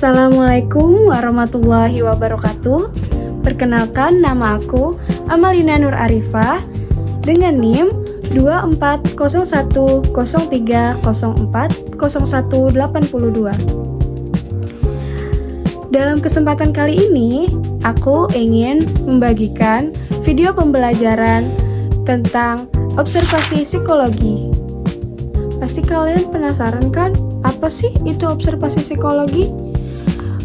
Assalamualaikum warahmatullahi wabarakatuh. Perkenalkan, nama aku Amalina Nur Arifah dengan NIM 240103040182. Dalam kesempatan kali ini, aku ingin membagikan video pembelajaran tentang observasi psikologi. Pasti kalian penasaran kan, apa sih itu observasi psikologi?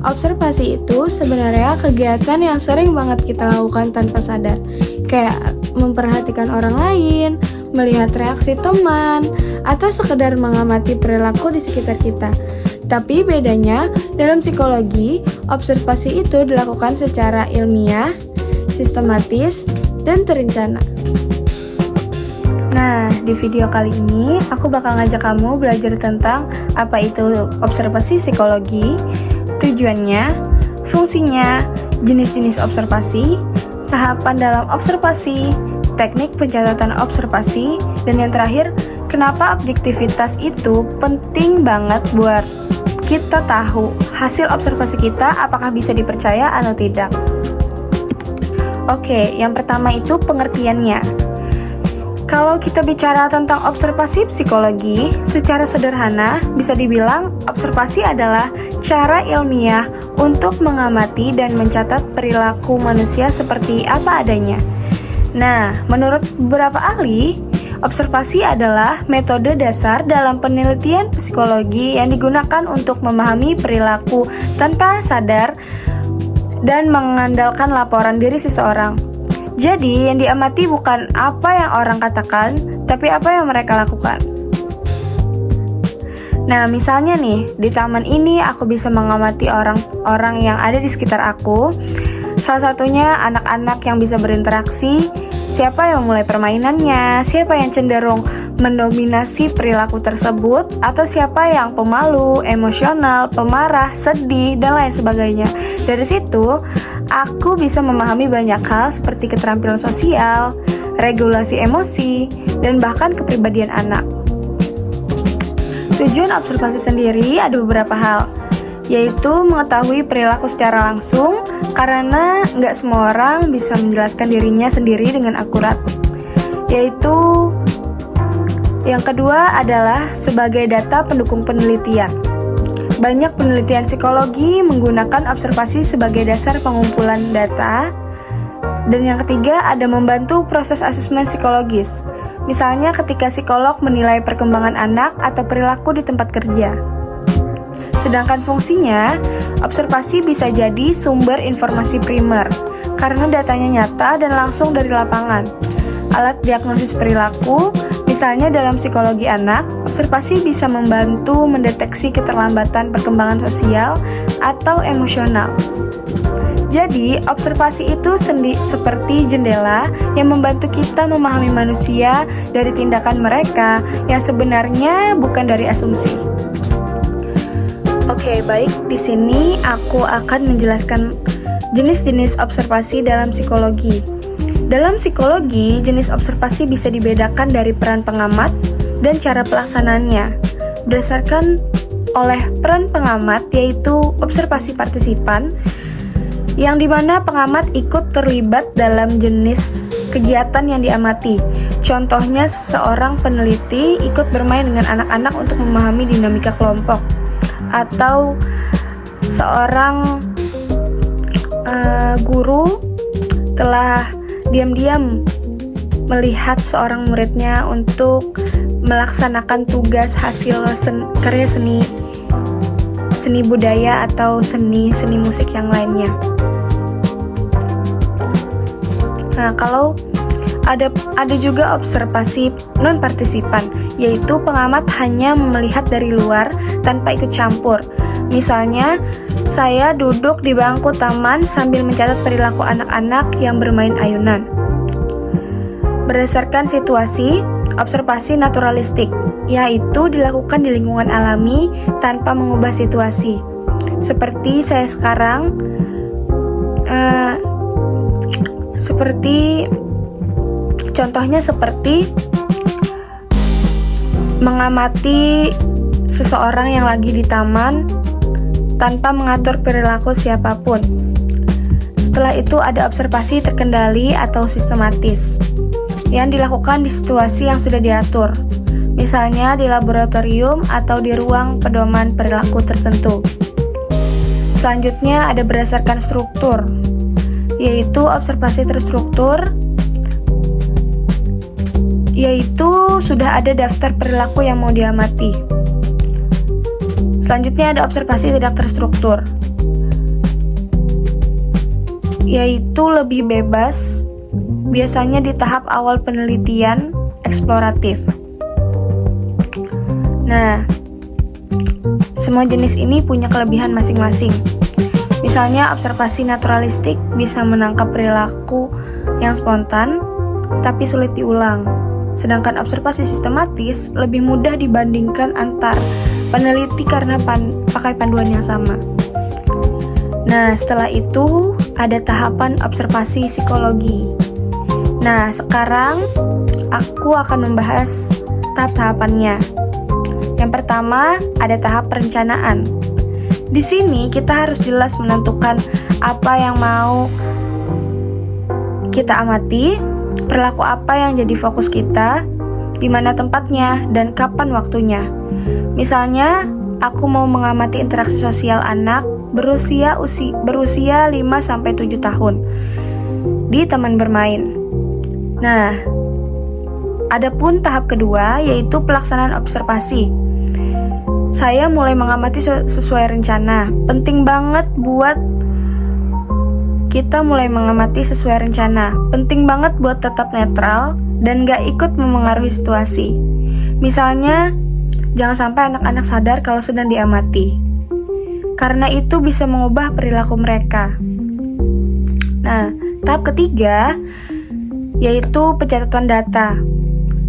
Observasi itu sebenarnya kegiatan yang sering banget kita lakukan tanpa sadar, kayak memperhatikan orang lain, melihat reaksi teman, atau sekedar mengamati perilaku di sekitar kita. Tapi bedanya, dalam psikologi, observasi itu dilakukan secara ilmiah, sistematis, dan terencana. Nah, di video kali ini, aku bakal ngajak kamu belajar tentang apa itu observasi psikologi, tujuannya, fungsinya, jenis-jenis observasi, tahapan dalam observasi, teknik pencatatan observasi, dan yang terakhir, kenapa objektivitas itu penting banget buat kita tahu hasil observasi kita apakah bisa dipercaya atau tidak. Oke, yang pertama itu pengertiannya. Kalau kita bicara tentang observasi psikologi, secara sederhana bisa dibilang observasi adalah cara ilmiah untuk mengamati dan mencatat perilaku manusia seperti apa adanya. Nah, menurut beberapa ahli, observasi adalah metode dasar dalam penelitian psikologi yang digunakan untuk memahami perilaku tanpa sadar dan mengandalkan laporan diri seseorang. Jadi, yang diamati bukan apa yang orang katakan, tapi apa yang mereka lakukan. Nah, misalnya nih, di taman ini aku bisa mengamati orang-orang yang ada di sekitar aku. Salah satunya anak-anak yang bisa berinteraksi, siapa yang memulai permainannya, siapa yang cenderung mendominasi perilaku tersebut, atau siapa yang pemalu, emosional, pemarah, sedih, dan lain sebagainya. Dari situ, aku bisa memahami banyak hal seperti keterampilan sosial, regulasi emosi, dan bahkan kepribadian anak. Tujuan observasi sendiri ada beberapa hal, yaitu mengetahui perilaku secara langsung, karena nggak semua orang bisa menjelaskan dirinya sendiri dengan akurat. Yaitu yang kedua adalah sebagai data pendukung penelitian. Banyak penelitian psikologi menggunakan observasi sebagai dasar pengumpulan data. Dan yang ketiga ada membantu proses asesmen psikologis. Misalnya ketika psikolog menilai perkembangan anak atau perilaku di tempat kerja. Sedangkan fungsinya, observasi bisa jadi sumber informasi primer, karena datanya nyata dan langsung dari lapangan. Alat diagnosis perilaku, misalnya dalam psikologi anak, observasi bisa membantu mendeteksi keterlambatan perkembangan sosial atau emosional. Jadi, observasi itu seperti jendela yang membantu kita memahami manusia dari tindakan mereka yang sebenarnya bukan dari asumsi. Oke, baik. Di sini aku akan menjelaskan jenis-jenis observasi dalam psikologi. Dalam psikologi, jenis observasi bisa dibedakan dari peran pengamat dan cara pelaksanaannya. Berdasarkan oleh peran pengamat, yaitu observasi partisipan, yang dimana pengamat ikut terlibat dalam jenis kegiatan yang diamati. Contohnya, seorang peneliti ikut bermain dengan anak-anak untuk memahami dinamika kelompok, atau seorang guru telah diam-diam melihat seorang muridnya untuk melaksanakan tugas hasil karya seni budaya atau seni musik yang lainnya. Nah, kalau ada juga observasi non-partisipan, yaitu pengamat hanya melihat dari luar tanpa ikut campur. Misalnya, saya duduk di bangku taman sambil mencatat perilaku anak-anak yang bermain ayunan. Berdasarkan situasi, observasi naturalistik, yaitu dilakukan di lingkungan alami tanpa mengubah situasi. Seperti saya sekarang, contohnya seperti mengamati seseorang yang lagi di taman tanpa mengatur perilaku siapapun. Setelah itu ada observasi terkendali atau sistematis yang dilakukan di situasi yang sudah diatur, misalnya di laboratorium atau di ruang pedoman perilaku tertentu. Selanjutnya ada berdasarkan struktur, yaitu observasi terstruktur, yaitu sudah ada daftar perilaku yang mau diamati. Selanjutnya ada observasi tidak terstruktur, yaitu lebih bebas, biasanya di tahap awal penelitian eksploratif. Nah, semua jenis ini punya kelebihan masing-masing. Misalnya observasi naturalistik bisa menangkap perilaku yang spontan, tapi sulit diulang. Sedangkan observasi sistematis lebih mudah dibandingkan antar peneliti karena pakai panduan yang sama. Nah, setelah itu ada tahapan observasi psikologi. Nah, sekarang aku akan membahas tahap-tahapannya. Yang pertama, ada tahap perencanaan. Di sini kita harus jelas menentukan apa yang mau kita amati, perilaku apa yang jadi fokus kita, di mana tempatnya, dan kapan waktunya. Misalnya, aku mau mengamati interaksi sosial anak berusia 5-7 tahun di taman bermain. Nah, adapun tahap kedua yaitu pelaksanaan observasi. Saya mulai mengamati sesuai rencana. Penting banget buat kita mulai mengamati sesuai rencana. Penting banget buat tetap netral dan gak ikut memengaruhi situasi. Misalnya, jangan sampai anak-anak sadar kalau sedang diamati, karena itu bisa mengubah perilaku mereka. Nah, tahap ketiga yaitu pencatatan data.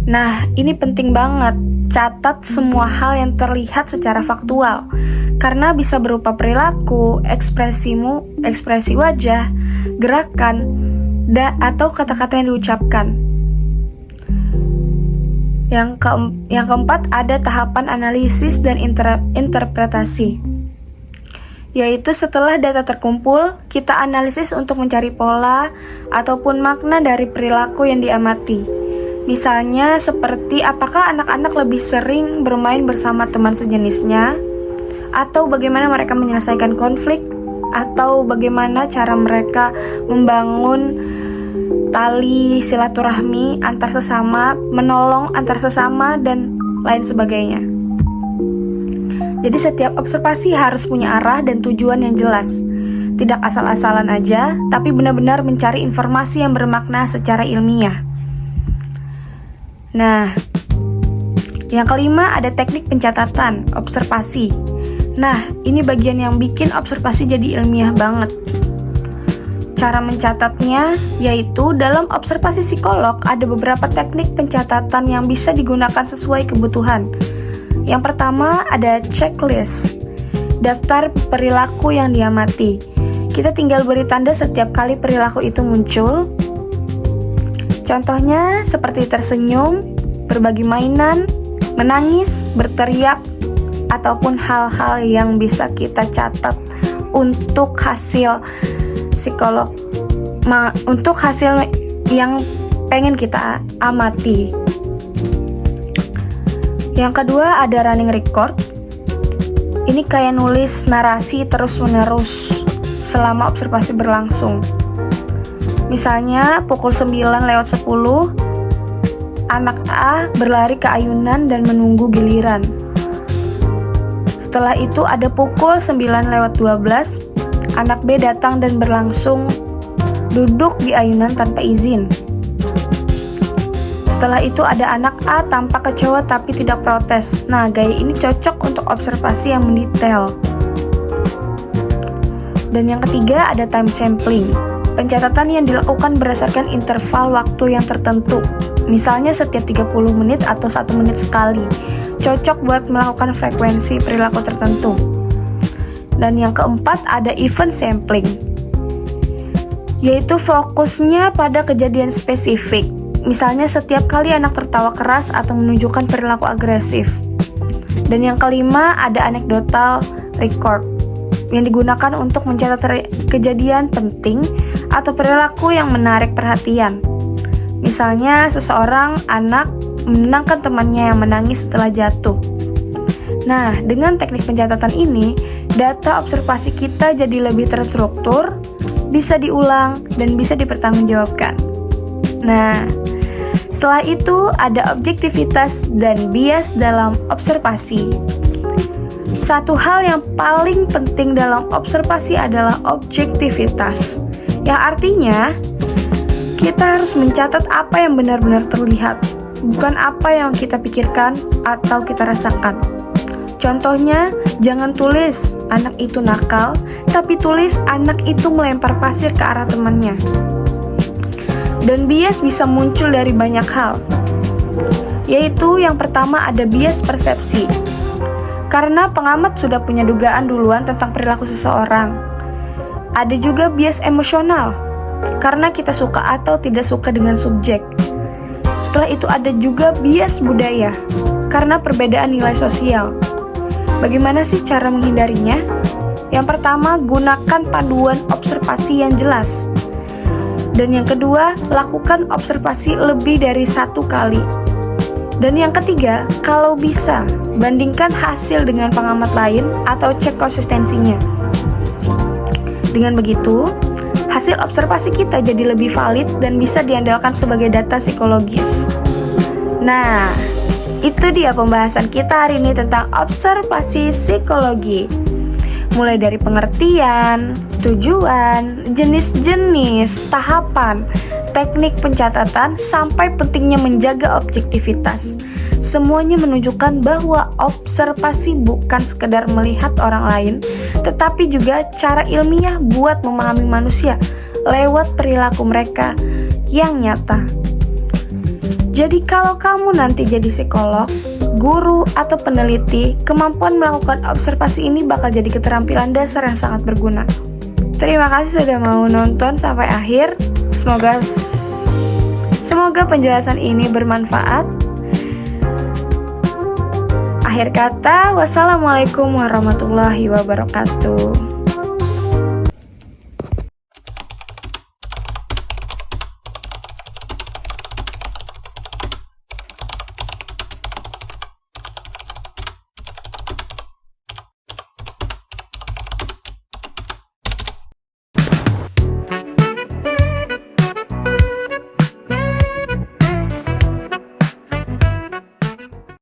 Nah, ini penting banget. Catat semua hal yang terlihat secara faktual, karena bisa berupa perilaku, ekspresi wajah, gerakan, atau kata-kata yang diucapkan. Yang keempat ada tahapan analisis dan interpretasi, yaitu setelah data terkumpul, kita analisis untuk mencari pola ataupun makna dari perilaku yang diamati. Misalnya seperti apakah anak-anak lebih sering bermain bersama teman sejenisnya, atau bagaimana mereka menyelesaikan konflik, atau bagaimana cara mereka membangun tali silaturahmi antar sesama, menolong antar sesama, dan lain sebagainya. Jadi setiap observasi harus punya arah dan tujuan yang jelas. Tidak asal-asalan aja, tapi benar-benar mencari informasi yang bermakna secara ilmiah. Nah, yang kelima ada teknik pencatatan, observasi. Nah, ini bagian yang bikin observasi jadi ilmiah banget. Cara mencatatnya yaitu dalam observasi psikolog ada beberapa teknik pencatatan yang bisa digunakan sesuai kebutuhan. Yang pertama ada checklist, daftar perilaku yang diamati. Kita tinggal beri tanda setiap kali perilaku itu muncul. Contohnya seperti tersenyum, berbagi mainan, menangis, berteriak, ataupun hal-hal yang bisa kita catat untuk hasil psikolog, untuk hasil yang pengen kita amati. Yang kedua ada running record. Ini kayak nulis narasi terus-menerus selama observasi berlangsung. Misalnya pukul 9:10 anak A berlari ke ayunan dan menunggu giliran. Setelah itu ada pukul 9:12 anak B datang dan berlangsung duduk di ayunan tanpa izin. Setelah itu ada anak A tampak kecewa tapi tidak protes. Nah, gaya ini cocok untuk observasi yang mendetail. Dan yang ketiga ada time sampling. Pencatatan yang dilakukan berdasarkan interval waktu yang tertentu. Misalnya setiap 30 menit atau 1 menit sekali. Cocok buat melakukan frekuensi perilaku tertentu. Dan yang keempat ada event sampling, yaitu fokusnya pada kejadian spesifik. Misalnya setiap kali anak tertawa keras atau menunjukkan perilaku agresif. Dan yang kelima ada anecdotal record, yang digunakan untuk mencatat kejadian penting atau perilaku yang menarik perhatian. Misalnya, seseorang anak menenangkan temannya yang menangis setelah jatuh. Nah, dengan teknik pencatatan ini, data observasi kita jadi lebih terstruktur, bisa diulang, dan bisa dipertanggungjawabkan. Nah, setelah itu ada objektivitas dan bias dalam observasi. Satu hal yang paling penting dalam observasi adalah objektivitas, yang artinya kita harus mencatat apa yang benar-benar terlihat, bukan apa yang kita pikirkan atau kita rasakan. Contohnya, jangan tulis anak itu nakal, tapi tulis anak itu melempar pasir ke arah temannya. Dan bias bisa muncul dari banyak hal, yaitu yang pertama ada bias persepsi. Karena pengamat sudah punya dugaan duluan tentang perilaku seseorang. Ada juga bias emosional, karena kita suka atau tidak suka dengan subjek. Setelah itu ada juga bias budaya, karena perbedaan nilai sosial. Bagaimana sih cara menghindarinya? Yang pertama, gunakan panduan observasi yang jelas. Dan yang kedua, lakukan observasi lebih dari satu kali. Dan yang ketiga, kalau bisa, bandingkan hasil dengan pengamat lain atau cek konsistensinya. Dengan begitu, hasil observasi kita jadi lebih valid dan bisa diandalkan sebagai data psikologis. Nah, itu dia pembahasan kita hari ini tentang observasi psikologi. Mulai dari pengertian, tujuan, jenis-jenis, tahapan, teknik pencatatan, sampai pentingnya menjaga objektivitas. Semuanya menunjukkan bahwa observasi bukan sekedar melihat orang lain, tetapi juga cara ilmiah buat memahami manusia lewat perilaku mereka yang nyata. Jadi kalau kamu nanti jadi psikolog, guru, atau peneliti, kemampuan melakukan observasi ini bakal jadi keterampilan dasar yang sangat berguna. Terima kasih sudah mau nonton sampai akhir. Semoga penjelasan ini bermanfaat. Akhir kata, wassalamualaikum warahmatullahi wabarakatuh.